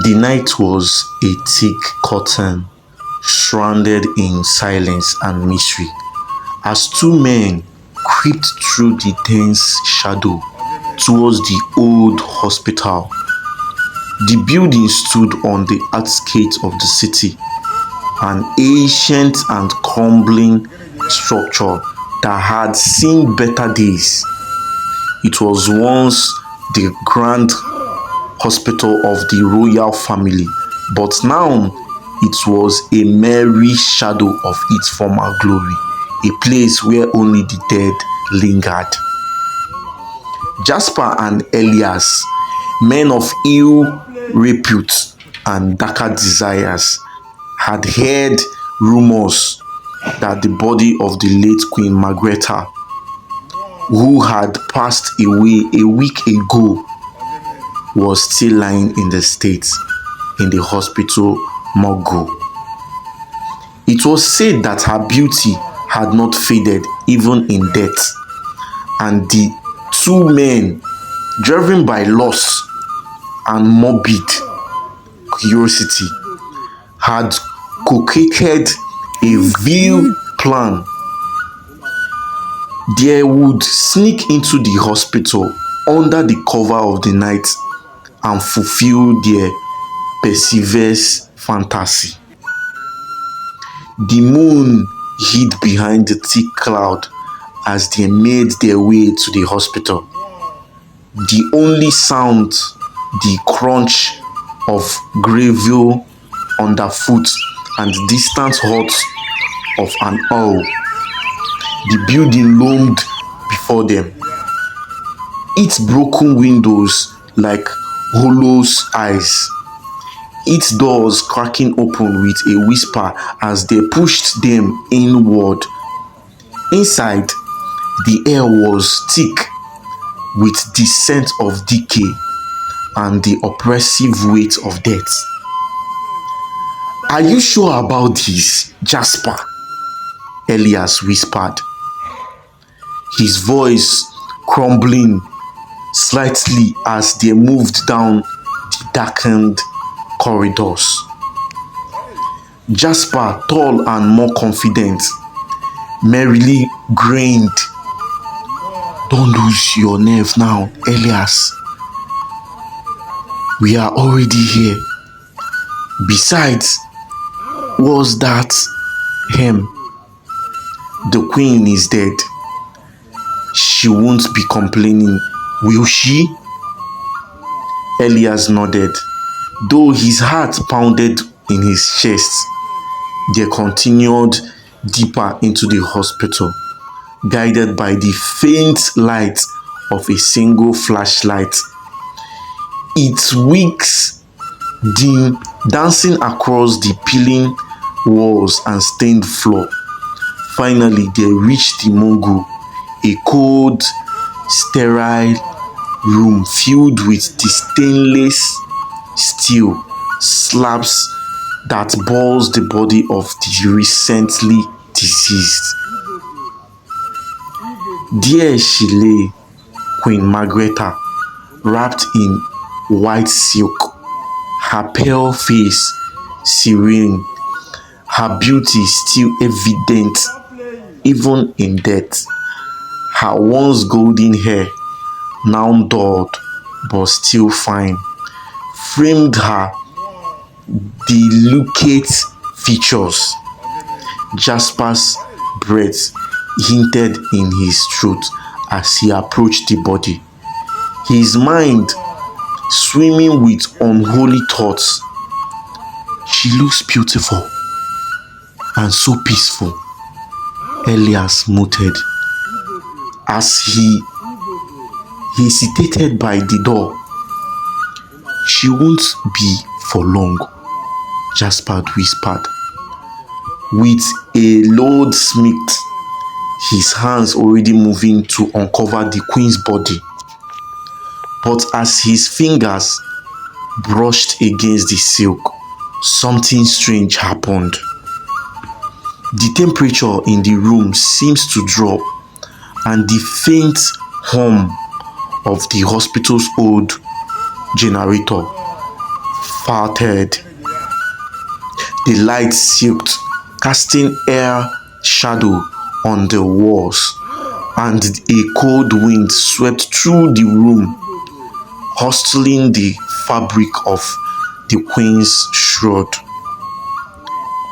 The night was a thick curtain, shrouded in silence and mystery, as two men crept through the dense shadow towards the old hospital. The building stood on the outskirts of the city, an ancient and crumbling structure that had seen better days. It was once the grand hospital of the royal family, but now it was a merry shadow of its former glory, a place where only the dead lingered. Jasper and Elias, men of ill repute and darker desires, had heard rumors that the body of the late Queen Margaretha, who had passed away a week ago, was still lying in the States in the hospital morgue. It was said that her beauty had not faded even in death, and the two men, driven by lust and morbid curiosity, had concocted a vile plan. They would sneak into the hospital under the cover of the night and fulfill their perverse fantasy. The moon hid behind the thick cloud as they made their way to the hospital. The only sound, the crunch of gravel underfoot and distant hots of an owl. The building loomed before them, its broken windows like hollow eyes, its doors cracking open with a whisper as they pushed them inward. Inside, the air was thick with the scent of decay and the oppressive weight of death. "Are you sure about this, Jasper?" Elias whispered, his voice crumbling slightly as they moved down the darkened corridors. Jasper, tall and more confident, merrily grinned. "Don't lose your nerve now, Elias. We are already here. Besides, was that him? The queen is dead. She won't be complaining, will she?" Elias nodded, though his heart pounded in his chest. They continued deeper into the hospital, guided by the faint light of a single flashlight, its wicks dim, dancing across the peeling walls and stained floor. Finally, they reached the morgue, a cold, sterile room filled with the stainless steel slabs that bores the body of the recently deceased. There she lay, Queen Margaretha, wrapped in white silk, her pale face serene, her beauty still evident even in death. Her once golden hair, now dulled but still fine, framed her delicate features. Jasper's breath hinted in his throat as he approached the body, his mind swimming with unholy thoughts. "She looks beautiful and so peaceful," Elias muttered as he hesitated by the door. "She won't be for long," Jasper whispered, with a loadsmith, his hands already moving to uncover the queen's body. But as his fingers brushed against the silk, something strange happened. The temperature in the room seems to drop, and the faint hum of the hospital's old generator faltered. The light silked, casting air shadow on the walls, and a cold wind swept through the room, hustling the fabric of the queen's shroud.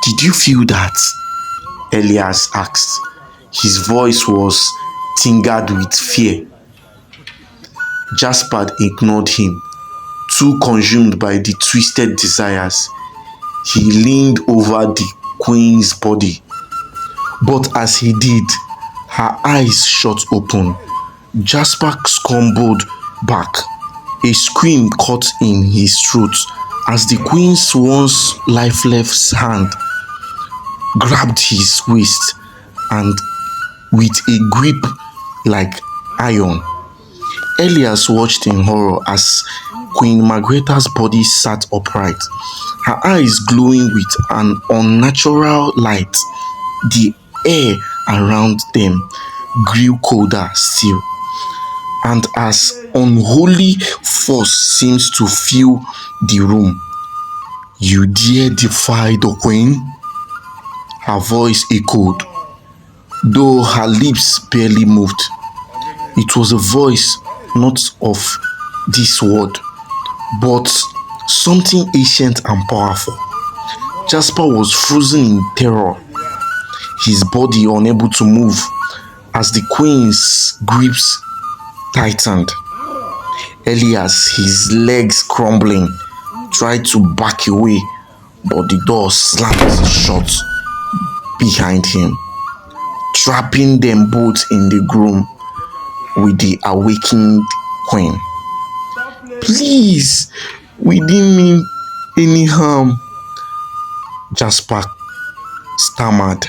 "Did you feel that?" Elias asked. His voice was tinged with fear. Jasper ignored him, too consumed by the twisted desires. He leaned over the queen's body, but as he did, her eyes shut open. Jasper scrambled back, a scream caught in his throat as the queen's once lifeless hand grabbed his waist and with a grip like iron. Elias watched in horror as Queen Margaretha's body sat upright, her eyes glowing with an unnatural light. The air around them grew colder still, and as unholy force seems to fill the room. "You dare defy the queen?" Her voice echoed, though her lips barely moved. It was a voice not of this world, but something ancient and powerful. Jasper was frozen in terror, his body unable to move as the queen's grips tightened. Elias, his legs crumbling, tried to back away, but the door slammed shut behind him, trapping them both in the room with the awakened queen. "Please, we didn't mean any harm," Jasper stammered.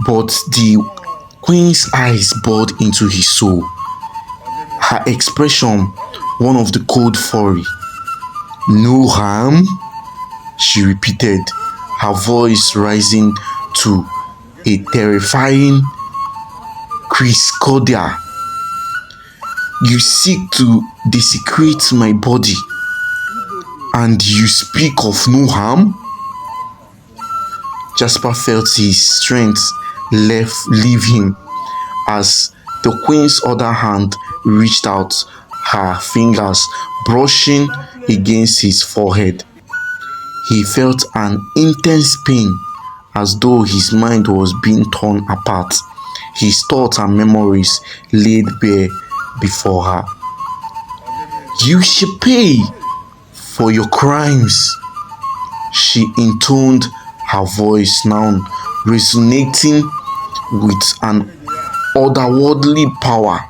But the queen's eyes bored into his soul, her expression one of the cold fury. "No harm?" she repeated, her voice rising to a terrifying crescendo. "You seek to desecrate my body, and you speak of no harm?" Jasper felt his strength leave him as the queen's other hand reached out, her fingers brushing against his forehead. He felt an intense pain, as though his mind was being torn apart, his thoughts and memories laid bare before her. "You should pay for your crimes," she intoned, her voice now resonating with an otherworldly power.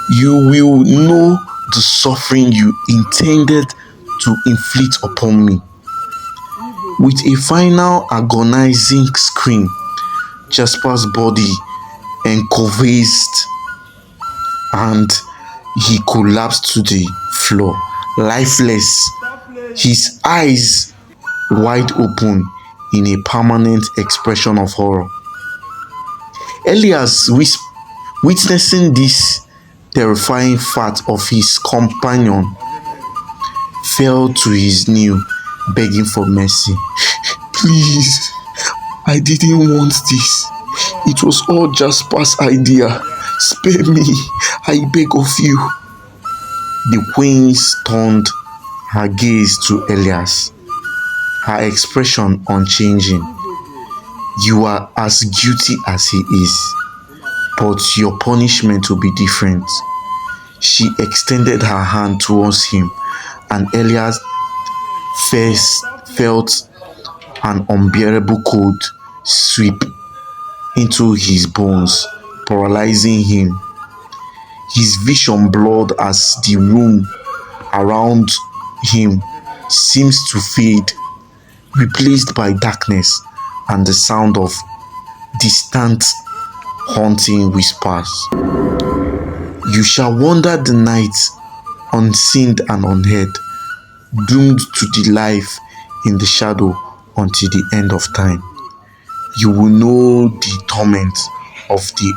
"You will know the suffering you intended to inflict upon me." With a final agonizing scream, Jasper's body encompassed and he collapsed to the floor, lifeless, his eyes wide open in a permanent expression of horror. Elias, witnessing this terrifying fact of his companion, fell to his knee, begging for mercy. "Please, I didn't want this. It was all Jasper's idea. Spare me, I beg of you." The queen turned her gaze to Elias, her expression unchanging. "You are as guilty as he is, but your punishment will be different." She extended her hand towards him, and Elias felt an unbearable cold sweep into his bones, paralyzing him. His vision blurred as the room around him seems to fade, replaced by darkness and the sound of distant haunting whispers. "You shall wander the night, unseen and unheard, doomed to the life in the shadow until the end of time. You will know the torment of the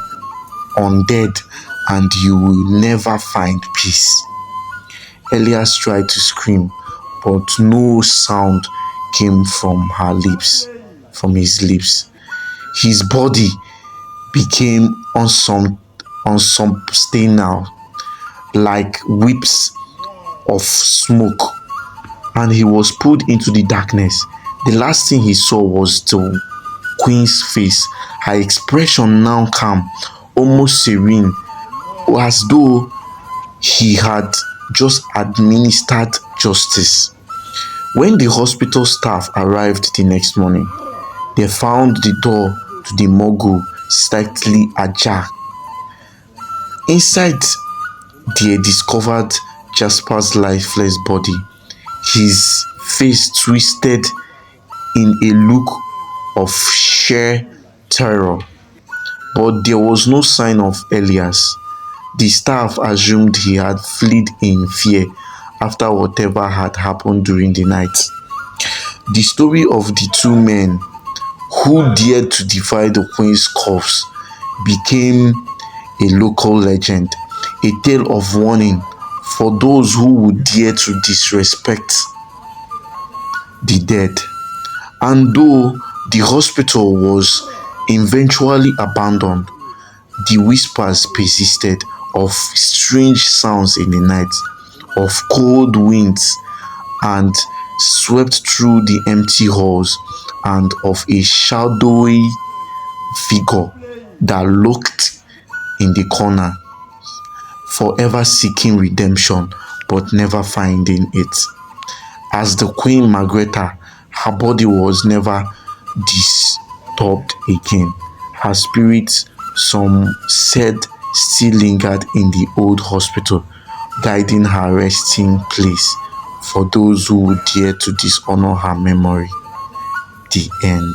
undead, and you will never find peace." Elias tried to scream, but no sound came from his lips. His body became unsustainable, like whips of smoke, and he was pulled into the darkness. The last thing he saw was the queen's face, her expression now calm, almost serene, as though he had just administered justice. When the hospital staff arrived the next morning, they found the door to the morgue slightly ajar. Inside, they discovered Jasper's lifeless body, his face twisted in a look of sheer terror. But there was no sign of Elias. The staff assumed he had fled in fear after whatever had happened during the night. The story of the two men who dared to defy the queen's curse became a local legend, a tale of warning for those who would dare to disrespect the dead. And though the hospital was eventually abandoned, the whispers persisted of strange sounds in the night, of cold winds and swept through the empty halls, and of a shadowy figure that lurked in the corner, forever seeking redemption but never finding it. As the Queen Margaretha, her body was never disturbed again. Her spirit, some said, still lingered in the old hospital, guiding her resting place for those who would dare to dishonor her memory. The end.